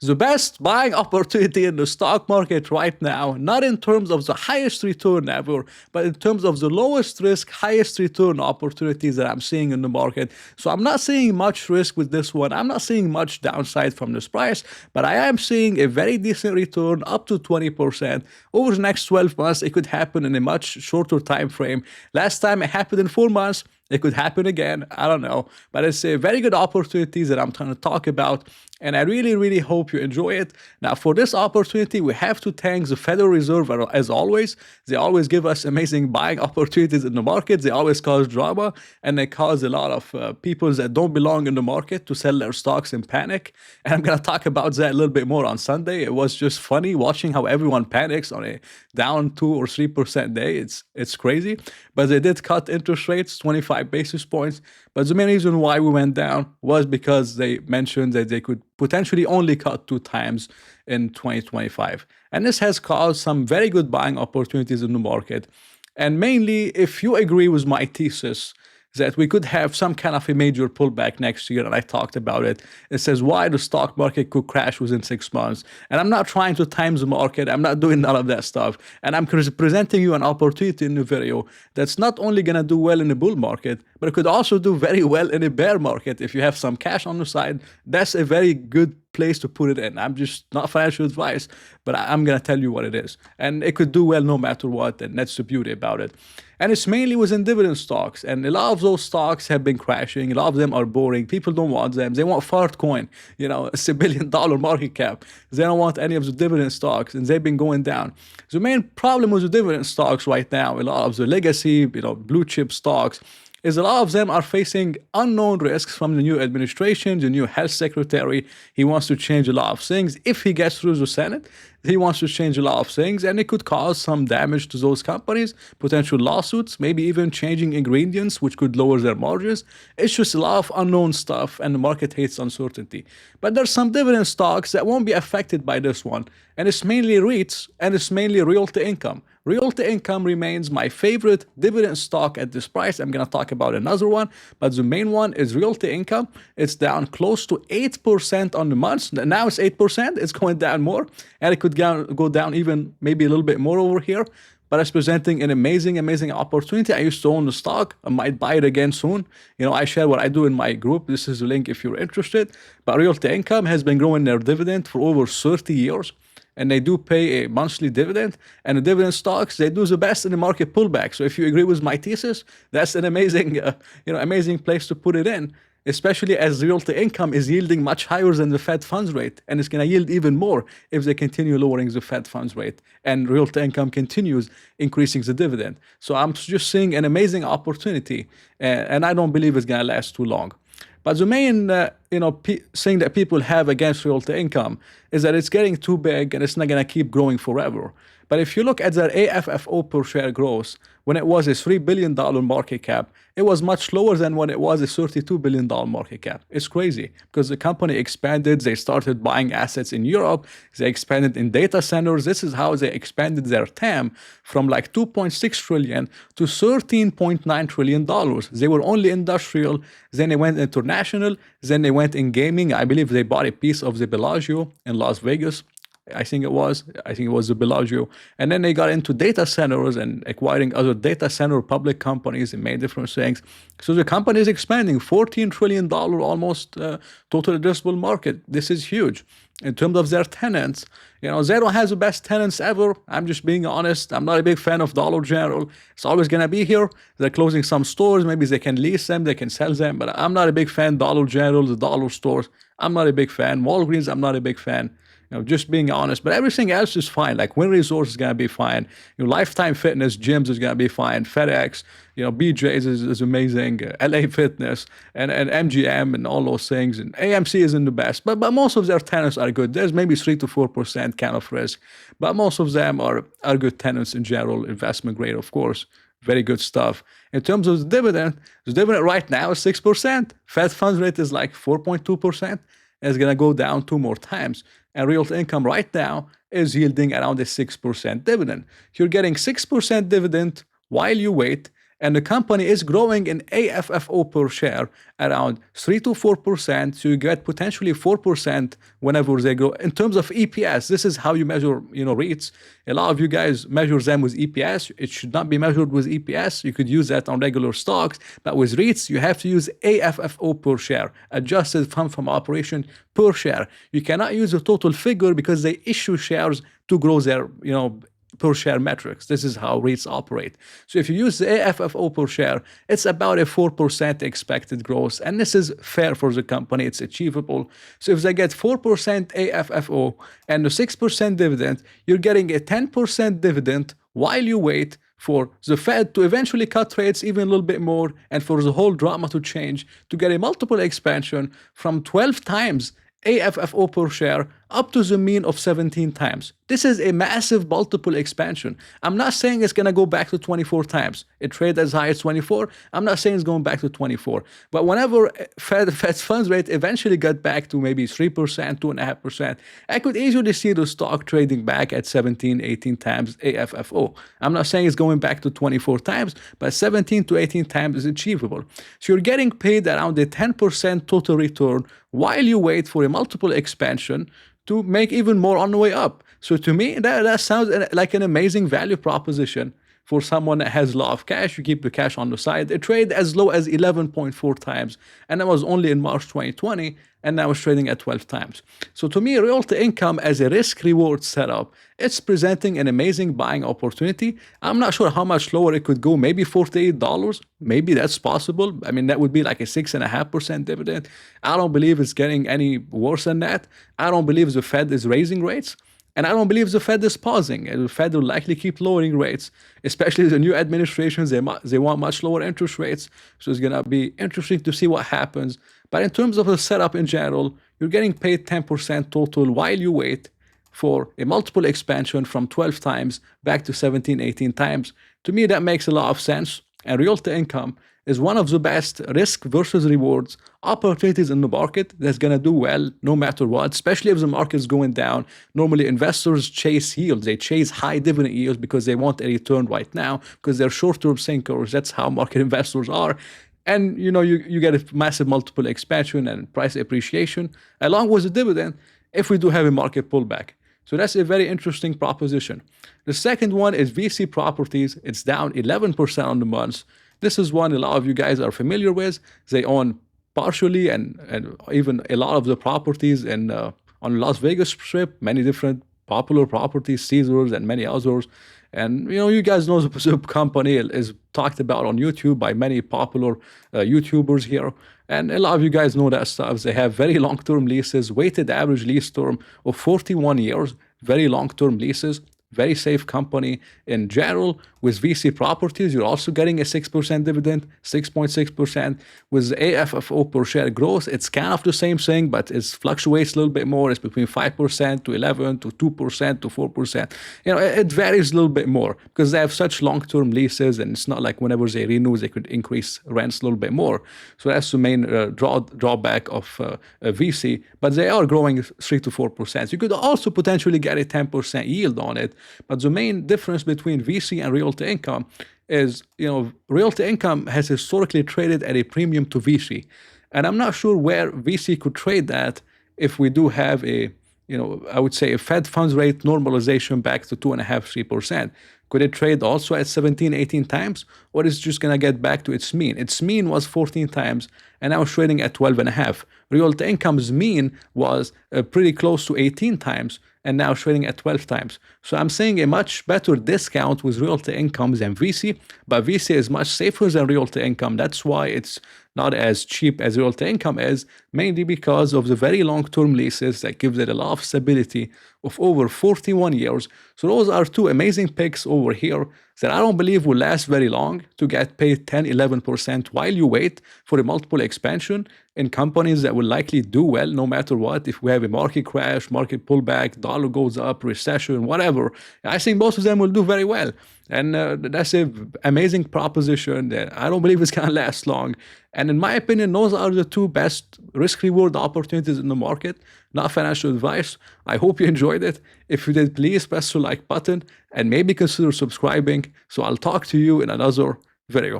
The best buying opportunity in the stock market right now, not in terms of the highest return ever, but in terms of the lowest risk, highest return opportunities that I'm seeing in the market. So I'm not seeing much risk with this one. I'm not seeing much downside from this price, but I am seeing a very decent return up to 20%. Over the next 12 months, it could happen in a much shorter time frame. Last time it happened in 4 months. It could happen again. I don't know. But it's a very good opportunity that I'm trying to talk about. And I really, really hope you enjoy it. Now, for this opportunity, we have to thank the Federal Reserve as always. They always give us amazing buying opportunities in the market. They always cause drama and they cause a lot of people that don't belong in the market to sell their stocks in panic. And I'm going to talk about that a little bit more on Sunday. It was just funny watching how everyone panics on a down 2 or 3% day. It's crazy. But they did cut interest rates 25 basis points. But the main reason why we went down was because they mentioned that they could potentially only cut 2 times in 2025. And this has caused some very good buying opportunities in the market. And mainly, if you agree with my thesis that we could have some kind of a major pullback next year, and I talked about it. It says why the stock market could crash within 6 months. And I'm not trying to time the market. I'm not doing none of that stuff. And I'm presenting you an opportunity in the video that's not only going to do well in the bull market, but it could also do very well in a bear market. If you have some cash on the side, that's a very good place to put it in. I'm just not financial advice, but I'm going to tell you what it is. And it could do well no matter what. And that's the beauty about it. And it's mainly within dividend stocks. And a lot of those stocks have been crashing. A lot of them are boring. People don't want them. They want Fartcoin. It's $1 billion market cap. They don't want any of the dividend stocks. And they've been going down. The main problem with the dividend stocks right now, a lot of the legacy, blue chip stocks, is a lot of them are facing unknown risks from the new administration, the new health secretary. He wants to change a lot of things. If he gets through the Senate, he wants to change a lot of things, and it could cause some damage to those companies, potential lawsuits, maybe even changing ingredients, which could lower their margins. It's just a lot of unknown stuff, and the market hates uncertainty. But there's some dividend stocks that won't be affected by this one, and it's mainly REITs, and it's mainly realty income. Realty income remains my favorite dividend stock at this price. I'm going to talk about another one, but the main one is realty income. It's down close to 8% on the month. Now it's 8%. It's going down more, and it could go down even maybe a little bit more over here. But it's presenting an amazing, amazing opportunity. I used to own the stock. I might buy it again soon. I share what I do in my group. This is the link if you're interested. But realty income has been growing their dividend for over 30 years. And they do pay a monthly dividend. And the dividend stocks, they do the best in the market pullback. So if you agree with my thesis, that's an amazing, amazing place to put it in. Especially as realty income is yielding much higher than the Fed funds rate, and it's going to yield even more if they continue lowering the Fed funds rate, and realty income continues increasing the dividend. So I'm just seeing an amazing opportunity, and I don't believe it's going to last too long. But the main, thing that people have against realty income is that it's getting too big and it's not going to keep growing forever. But if you look at their AFFO per share growth, when it was a $3 billion market cap, it was much lower than when it was a $32 billion market cap. It's crazy because the company expanded. They started buying assets in Europe. They expanded in data centers. This is how they expanded their TAM from like 2.6 trillion to $13.9 trillion. They were only industrial. Then they went international. Then they went in gaming. I believe they bought a piece of the Bellagio in Las Vegas. I think it was the Bellagio. And then they got into data centers and acquiring other data center public companies and made different things. So the company is expanding $14 trillion almost total addressable market. This is huge. In terms of their tenants, Zero has the best tenants ever. I'm just being honest. I'm not a big fan of Dollar General. It's always going to be here. They're closing some stores. Maybe they can lease them. They can sell them. But I'm not a big fan. Dollar General, the dollar stores, I'm not a big fan. Walgreens, I'm not a big fan. Just being honest, but everything else is fine. Like Wynn Resorts is gonna be fine. Lifetime Fitness gyms is gonna be fine. FedEx, BJ's is amazing. LA Fitness and MGM and all those things. And AMC isn't the best, but most of their tenants are good. There's maybe 3 to 4% kind of risk, but most of them are good tenants in general. Investment grade, of course. Very good stuff. In terms of the dividend right now is 6%. Fed funds rate is like 4.2%. It's going to go down 2 more times. And realty income right now is yielding around a 6% dividend. You're getting 6% dividend while you wait, and the company is growing in AFFO per share around 3 to 4%. So you get potentially 4% whenever they grow. In terms of EPS, this is how you measure, REITs. A lot of you guys measure them with EPS. It should not be measured with EPS. You could use that on regular stocks, but with REITs, you have to use AFFO per share, adjusted fund from operation per share. You cannot use the total figure because they issue shares to grow their, per share metrics. This is how REITs operate. So if you use the AFFO per share, it's about a 4% expected growth. And this is fair for the company. It's achievable. So if they get 4% AFFO and a 6% dividend, you're getting a 10% dividend while you wait for the Fed to eventually cut rates even a little bit more and for the whole drama to change, to get a multiple expansion from 12 times AFFO per share up to the mean of 17 times. This is a massive multiple expansion. I'm not saying it's going to go back to 24 times. It traded as high as 24. I'm not saying it's going back to 24. But whenever Fed's funds rate eventually got back to maybe 3%, 2.5%, I could easily see the stock trading back at 17, 18 times AFFO. I'm not saying it's going back to 24 times, but 17 to 18 times is achievable. So you're getting paid around a 10% total return while you wait for a multiple expansion to make even more on the way up. So to me, that sounds like an amazing value proposition for someone that has a lot of cash. You keep the cash on the side. It traded as low as 11.4 times, and that was only in March 2020, and now it's trading at 12 times. So to me, Realty Income as a risk-reward setup, it's presenting an amazing buying opportunity. I'm not sure how much lower it could go, maybe $48. Maybe that's possible. I mean, that would be like a 6.5% dividend. I don't believe it's getting any worse than that. I don't believe the Fed is raising rates. And I don't believe the Fed is pausing. The Fed will likely keep lowering rates, especially the new administrations. They want much lower interest rates. So it's going to be interesting to see what happens. But in terms of the setup in general, you're getting paid 10% total while you wait for a multiple expansion from 12 times back to 17, 18 times. To me, that makes a lot of sense. And Realty Income is one of the best risk versus rewards opportunities in the market that's going to do well no matter what, especially if the market is going down. Normally, investors chase yields. They chase high dividend yields because they want a return right now because they're short-term thinkers. That's how market investors are. And, you get a massive multiple expansion and price appreciation along with the dividend if we do have a market pullback. So that's a very interesting proposition. The second one is VC Properties. It's down 11% on the month. This is one a lot of you guys are familiar with. They own partially and even a lot of the properties on Las Vegas Strip, many different popular properties, Caesars and many others. And you guys know the company is talked about on YouTube by many popular YouTubers here. And a lot of you guys know that stuff. They have very long-term leases, weighted average lease term of 41 years, very long-term leases. Very safe company in general. With VC Properties, you're also getting a 6% dividend, 6.6%. With AFFO per share growth, it's kind of the same thing, but it fluctuates a little bit more. It's between 5% to 11 to 2% to 4%. It varies a little bit more because they have such long-term leases, and it's not like whenever they renew, they could increase rents a little bit more. So that's the main drawback of VC, but they are growing 3 to 4%. So you could also potentially get a 10% yield on it. But the main difference between VC and Realty Income is, Realty Income has historically traded at a premium to VC. And I'm not sure where VC could trade that if we do have I would say a Fed funds rate normalization back to 2.5%, 3%. Could it trade also at 17, 18 times? Or is it just going to get back to its mean? Its mean was 14 times, and now it's trading at 12.5. Realty Income's mean was pretty close to 18 times, and now trading at 12 times. So I'm seeing a much better discount with Realty Income than VC, but VC is much safer than Realty Income. That's why it's not as cheap as Realty Income is, mainly because of the very long-term leases that gives it a lot of stability of over 41 years. So those are two amazing picks over here that I don't believe will last very long to get paid 10, 11% while you wait for a multiple expansion in companies that will likely do well no matter what. If we have a market crash, market pullback, dollar goes up, recession, whatever, I think most of them will do very well. And that's an amazing proposition that I don't believe it's going to last long. And in my opinion, those are the two best risk-reward opportunities in the market, not financial advice. I hope you enjoyed it. If you did, please press the like button and maybe consider subscribing. So I'll talk to you in another video.